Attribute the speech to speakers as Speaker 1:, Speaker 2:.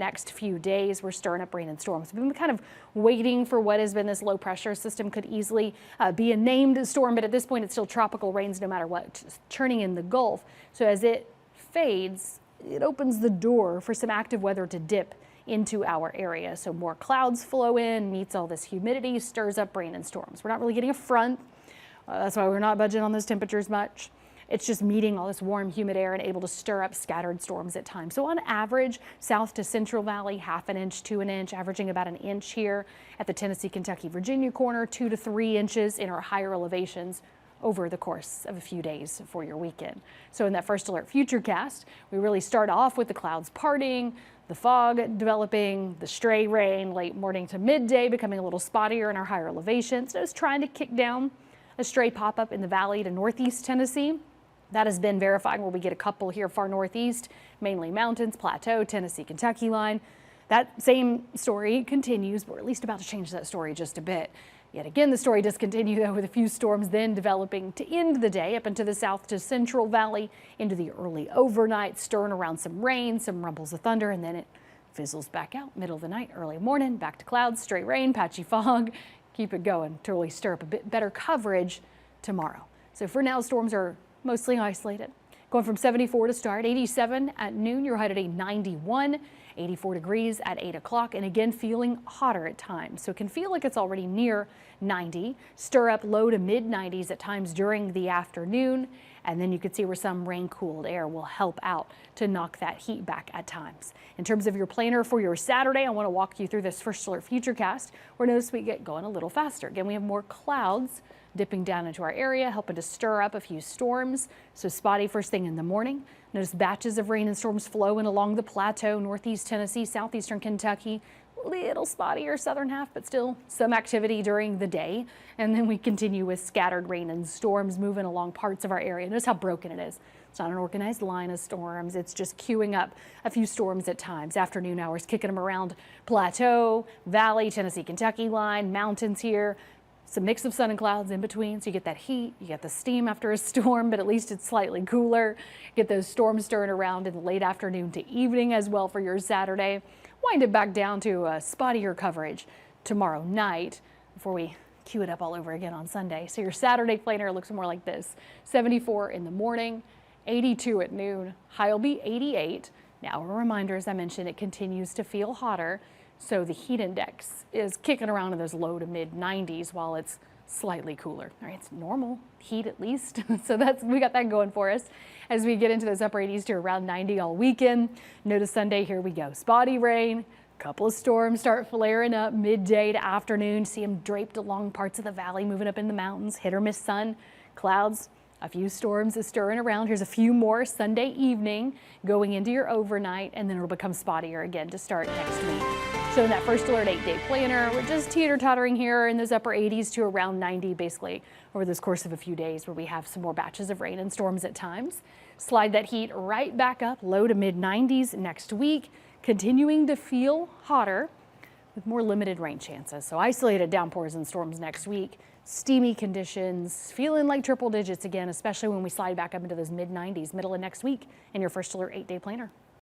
Speaker 1: next few days. We're stirring up rain and storms. We've been kind of waiting for what has been this low pressure system. Could easily be a named storm, but at this point it's still tropical rains no matter what, just churning in the Gulf. So as it fades, it opens the door for some active weather to dip into our area. So more clouds flow in, meets all this humidity, stirs up rain and storms. We're not really getting a front. That's why we're not budging on those temperatures much. It's just meeting all this warm, humid air and able to stir up scattered storms at times. So on average, south to Central Valley, 1/2 inch to 1 inch, averaging about 1 inch here at the Tennessee, Kentucky, Virginia corner, 2 to 3 inches in our higher elevations over the course of a few days for your weekend. So in that first alert futurecast, we really start off with the clouds parting, the fog developing, the stray rain late morning to midday becoming a little spottier in our higher elevations. So it's trying to kick down a stray pop-up in the valley to northeast Tennessee. That has been verifying where we get a couple here far northeast, mainly mountains, plateau, Tennessee, Kentucky line. That same story continues. We're at least about to change that story just a bit. Yet again, the story does continue though with a few storms then developing to end the day up into the south to Central Valley into the early overnight, stirring around some rain, some rumbles of thunder, and then it fizzles back out middle of the night, early morning, back to clouds, straight rain, patchy fog. Keep it going to really stir up a bit better coverage tomorrow. So for now, storms are mostly isolated. Going from 74 to start, 87 at noon, your high today 91, 84 degrees at 8 o'clock, and again feeling hotter at times. So it can feel like it's already near 90. Stir up low to mid 90s at times during the afternoon, and then you can see where some rain-cooled air will help out to knock that heat back at times. In terms of your planner for your Saturday, I want to walk you through this first alert futurecast where notice we get going a little faster. Again, we have more clouds dipping down into our area, helping to stir up a few storms. So spotty first thing in the morning. Notice batches of rain and storms flowing along the plateau, northeast Tennessee, southeastern Kentucky. Little spottier southern half, but still some activity during the day. And then we continue with scattered rain and storms moving along parts of our area. Notice how broken it is. It's not an organized line of storms. It's just queuing up a few storms at times. Afternoon hours kicking them around plateau, valley, Tennessee, Kentucky line, mountains here. Some mix of sun and clouds in between, so you get that heat, you get the steam after a storm, but at least it's slightly cooler. Get those storms stirring around in the late afternoon to evening as well for your Saturday. Wind it back down to spottier coverage tomorrow night before we cue it up all over again on Sunday. So your Saturday planner looks more like this. 74 in the morning, 82 at noon, high will be 88. Now a reminder, as I mentioned, it continues to feel hotter. So the heat index is kicking around in those low to mid 90s while it's slightly cooler. All right, it's normal heat at least. So we got that going for us as we get into those upper 80s to around 90 all weekend. Notice Sunday, here we go. Spotty rain, a couple of storms start flaring up midday to afternoon. See them draped along parts of the valley, moving up in the mountains, hit or miss sun, clouds. A few storms is stirring around. Here's a few more Sunday evening going into your overnight, and then it'll become spottier again to start next week. So in that first alert 8-day planner, we're just teeter-tottering here in those upper 80s to around 90 basically over this course of a few days where we have some more batches of rain and storms at times. Slide that heat right back up, low to mid 90s next week, continuing to feel hotter with more limited rain chances. So isolated downpours and storms next week. Steamy conditions, feeling like triple digits again, especially when we slide back up into those mid 90s middle of next week in your first alert 8-day planner.